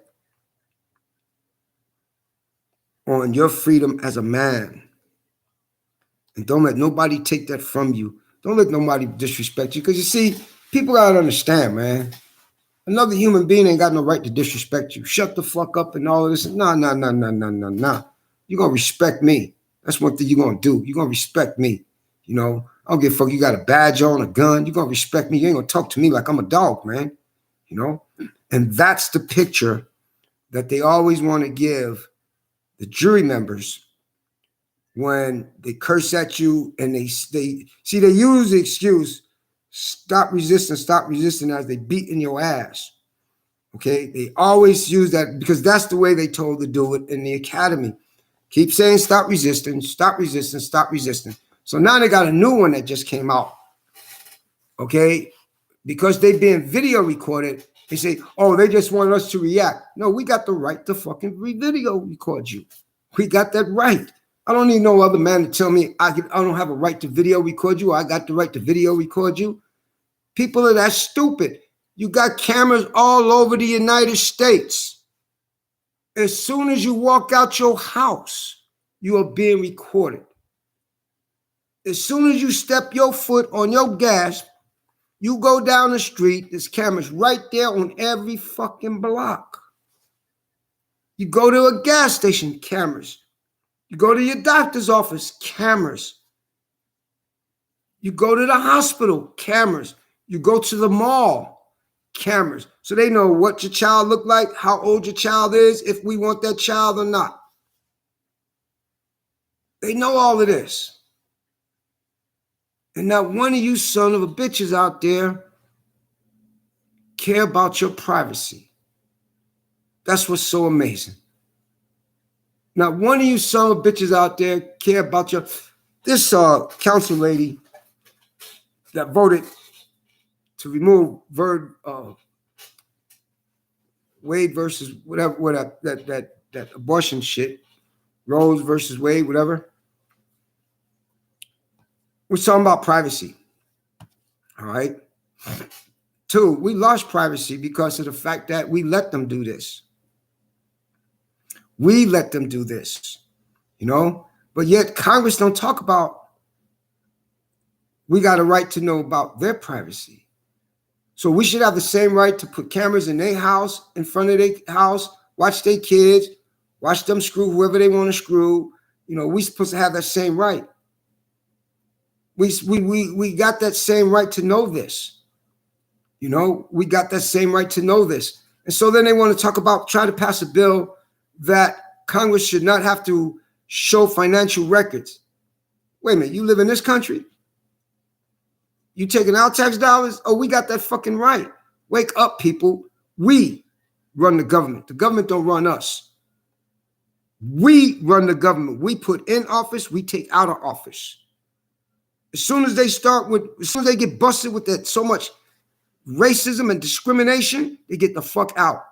on your freedom as a man. And don't let nobody take that from you. Don't let nobody disrespect you. Because you see, people got to understand, man. Another human being ain't got no right to disrespect you. Shut the fuck up and all of this. Nah. You're going to respect me. That's one thing you're going to do. You're going to respect me. You know, I don't give a fuck. You got a badge on, a gun. You're going to respect me. You ain't going to talk to me like I'm a dog, man. You know? And that's the picture that they always want to give the jury members when they curse at you and they use the excuse, stop resisting as they beat in your ass. Okay, they always use that because that's the way they told to do it in the academy. Keep saying stop resisting. So now they got a new one that just came out. Okay, because they being video recorded, they say, oh, they just want us to react. No, we got the right to fucking video record you. We got that right. I don't need no other man to tell me I don't have a right to video record you. Or I got the right to video record you. People are that stupid. You got cameras all over the United States. As soon as you walk out your house, you are being recorded. As soon as you step your foot on your gas, you go down the street, there's cameras right there on every fucking block. You go to a gas station, cameras. You go to your doctor's office, cameras. You go to the hospital, cameras. You go to the mall, cameras. So they know what your child look like, how old your child is, if we want that child or not. They know all of this. And not one of you son of a bitches out there care about your privacy. That's what's so amazing. Not one of you son of bitches out there care about your... This council lady that voted to remove Wade versus whatever that abortion shit, Rose versus Wade, whatever. We're talking about privacy. All right. Two, we lost privacy because of the fact that we let them do this. We let them do this, you know? But yet Congress don't talk about, we got a right to know about their privacy. So we should have the same right to put cameras in their house, in front of their house, watch their kids, watch them screw whoever they want to screw. You know, we supposed to have that same right. We got that same right to know this. You know, we got that same right to know this. And so then they want to talk about, try to pass a bill that Congress should not have to show financial records. Wait a minute, you live in this country? You taking our tax dollars? Oh, we got that fucking right. Wake up, people. We run the government. The government don't run us. We run the government. We put in office, we take out of office. As soon as they get busted with that so much racism and discrimination, they get the fuck out.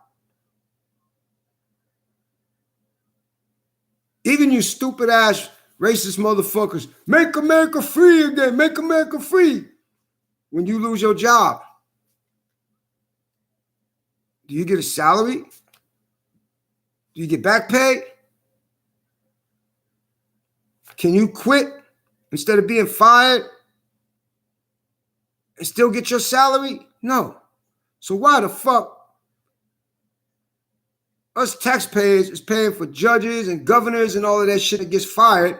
Even you stupid ass racist motherfuckers, make America free again, make America free. When you lose your job, do you get a salary? Do you get back pay? Can you quit instead of being fired and still get your salary? No. So why the fuck us taxpayers is paying for judges and governors and all of that shit that gets fired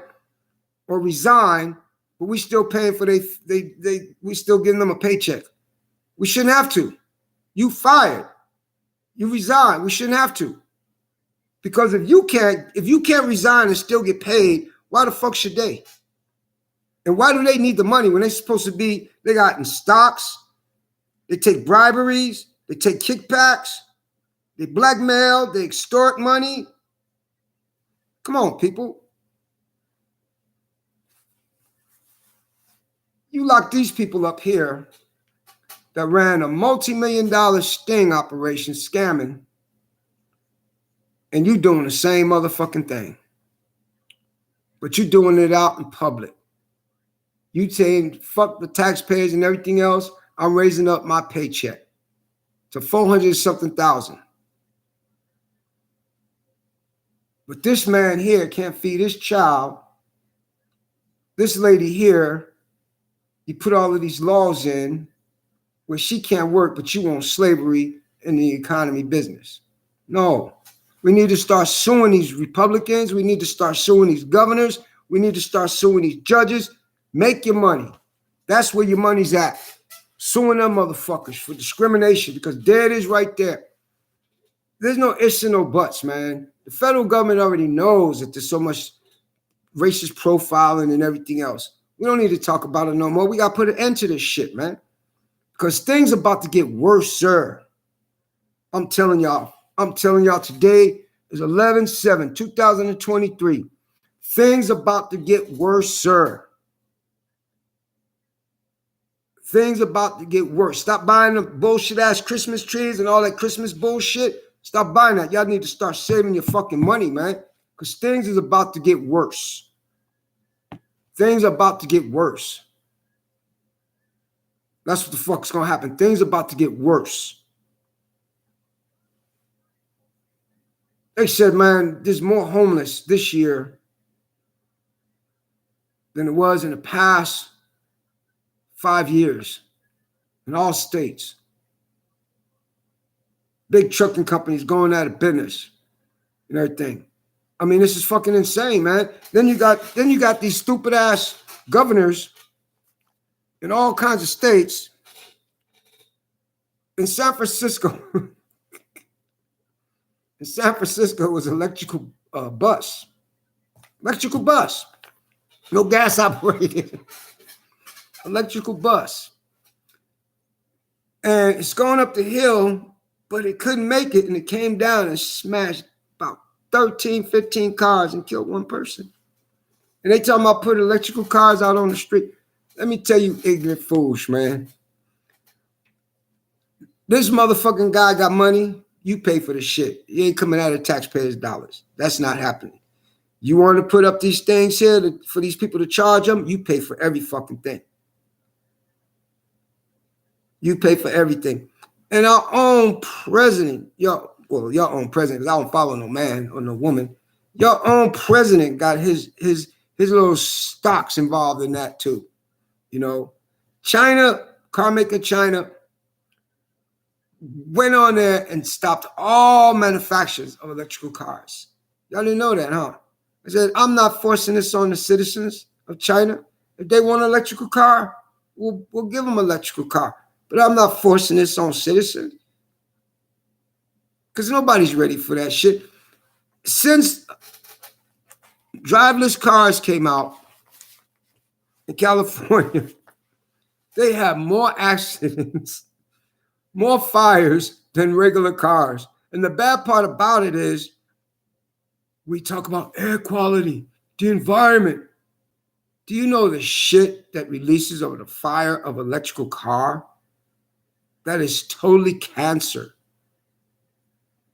or resign, but we still paying for we still giving them a paycheck? We shouldn't have to. You fired. You resign. We shouldn't have to. Because if you can't resign and still get paid, why the fuck should they? And why do they need the money when they're supposed to be, they got in stocks, they take briberies, they take kickbacks, they blackmail, they extort money. Come on, people. You lock these people up here that ran a multi-million-dollar sting operation scamming, and you doing the same motherfucking thing. But you doing it out in public. You saying, fuck the taxpayers and everything else, I'm raising up my paycheck to 400-something thousand. But this man here can't feed his child. This lady here, you put all of these laws in where she can't work, but you want slavery in the economy business. No, we need to start suing these Republicans. We need to start suing these governors. We need to start suing these judges. Make your money. That's where your money's at. Suing them motherfuckers for discrimination, because there it is right there. There's no ifs and no buts, man. The federal government already knows that there's so much racist profiling and everything else. We don't need to talk about it no more. We got to put an end to this shit, man. Because things about to get worse, sir. I'm telling y'all today is 11/7/2023. Things about to get worse, sir. Things about to get worse. Stop buying the bullshit ass Christmas trees and all that Christmas bullshit. Stop buying that. Y'all need to start saving your fucking money, man. Because things is about to get worse. Things are about to get worse. That's what the fuck's gonna happen. Things are about to get worse. They said, man, there's more homeless this year than it was in the past 5 years in all states. Big trucking companies going out of business and everything. I mean, this is fucking insane, man. Then you got these stupid ass governors in all kinds of states. In San Francisco, was electrical bus. Electrical bus. No gas operated. Electrical bus. And it's going up the hill, but it couldn't make it, and it came down and smashed about 13, 15 cars and killed one person. And they talking about putting electrical cars out on the street. Let me tell you, ignorant fools, man. This motherfucking guy got money. You pay for the shit. You ain't coming out of taxpayers' dollars. That's not happening. You want to put up these things here for these people to charge them? You pay for every fucking thing. You pay for everything. And our own president, your own president, because I don't follow no man or no woman. Your own president got his little stocks involved in that too. You know, China, car maker China, went on there and stopped all manufacturers of electrical cars. Y'all didn't know that, huh? I said, I'm not forcing this on the citizens of China. If they want an electrical car, we'll give them an electrical car. But I'm not forcing this on citizens. Because nobody's ready for that shit. Since driverless cars came out in California, they have more accidents, more fires than regular cars. And the bad part about it is we talk about air quality, the environment. Do you know the shit that releases over the fire of an electrical car? That is totally cancer.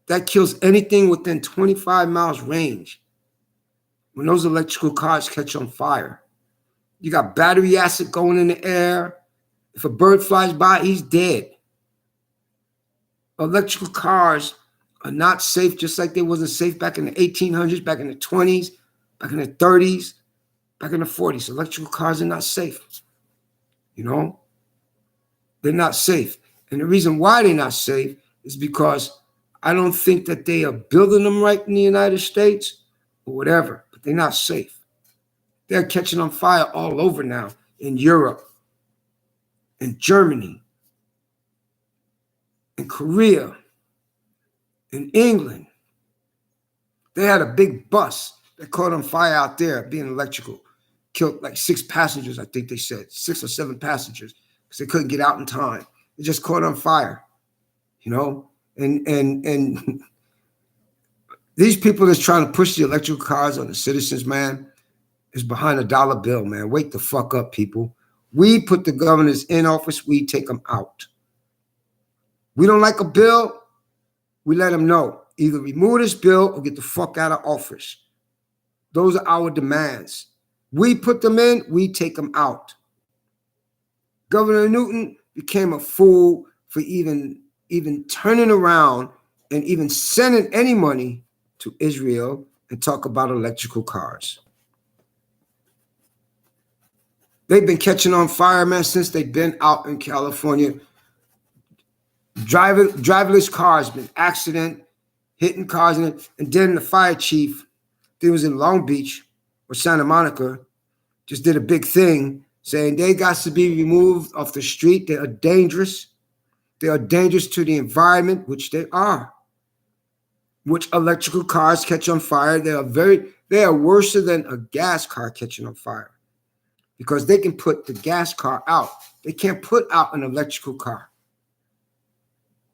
That kills anything within 25 miles range. When those electrical cars catch on fire, you got battery acid going in the air. If a bird flies by, he's dead. Electrical cars are not safe, just like they wasn't safe back in the 1800s, back in the 20s, back in the 30s, back in the 40s. Electrical cars are not safe. You know? They're not safe. And the reason why they're not safe is because I don't think that they are building them right in the United States or whatever, but they're not safe. They're catching on fire all over now in Europe, in Germany, in Korea, in England. They had a big bus that caught on fire out there being electrical. Killed like 6 passengers, I think they said, 6 or 7 passengers, because they couldn't get out in time. It just caught on fire, you know? And these people that's trying to push the electrical cars on the citizens, man, is behind a dollar bill, man. Wake the fuck up, people. We put the governors in office, we take them out. We don't like a bill, we let them know. Either remove this bill or get the fuck out of office. Those are our demands. We put them in, we take them out. Governor Newton became a fool for even turning around and even sending any money to Israel and talk about electrical cars. They've been catching on fire, man, since they've been out in California. Driverless cars, been accident, hitting cars in it. And then the fire chief, he was in Long Beach or Santa Monica, just did a big thing saying they got to be removed off the street. They are dangerous. They are dangerous to the environment, which they are. Which electrical cars catch on fire. They are worse than a gas car catching on fire, because they can put the gas car out. They can't put out an electrical car.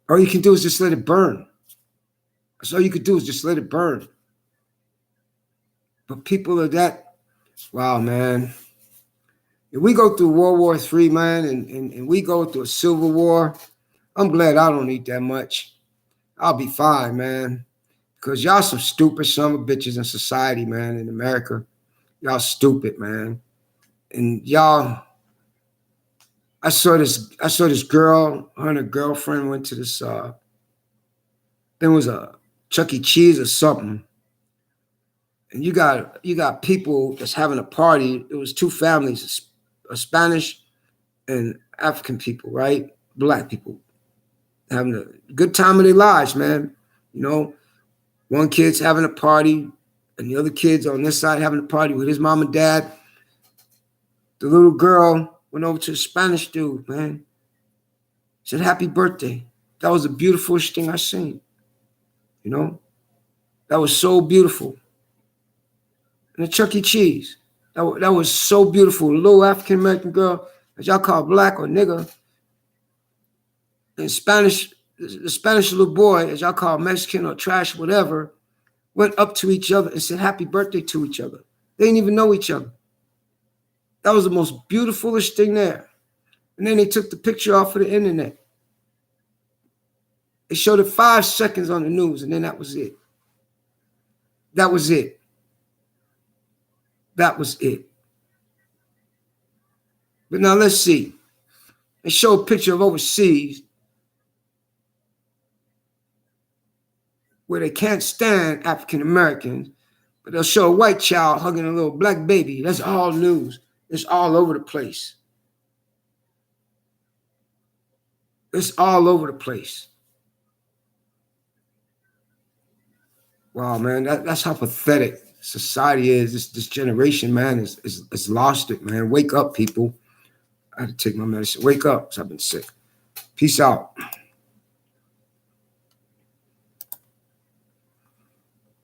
All you can do is just let it burn. That's all you could do is just let it burn. But people are that, wow, man. If we go through World War III, man, and we go through a civil war, I'm glad I don't eat that much. I'll be fine, man. Because y'all some stupid son of bitches in society, man, in America. Y'all stupid, man. And y'all, I saw this girl, her and her girlfriend went to this, there was a Chuck E. Cheese or something. And you got people that's having a party. It was 2 families, a Spanish and African people, right? Black people having a good time of their lives, man. You know, one kid's having a party and the other kid's on this side having a party with his mom and dad. The little girl went over to the Spanish dude, man. Said, happy birthday. That was the beautifulest thing I seen. You know? That was so beautiful. And the Chuck E. Cheese. That was so beautiful. The little African-American girl, as y'all call black or nigger, and Spanish, the Spanish little boy, as y'all call Mexican or trash, whatever, went up to each other and said happy birthday to each other. They didn't even know each other. That was the most beautifulest thing there. And then they took the picture off of the internet. They showed it 5 seconds on the news, and then that was it. That was it. That was it. But now let's see. They show a picture of overseas where they can't stand African Americans, but they'll show a white child hugging a little black baby. That's all news. It's all over the place. It's all over the place. Wow, man, that's how pathetic society is. This generation, man, is lost it, man. Wake up, people. I had to take my medicine. Wake up, 'cause I've been sick. Peace out.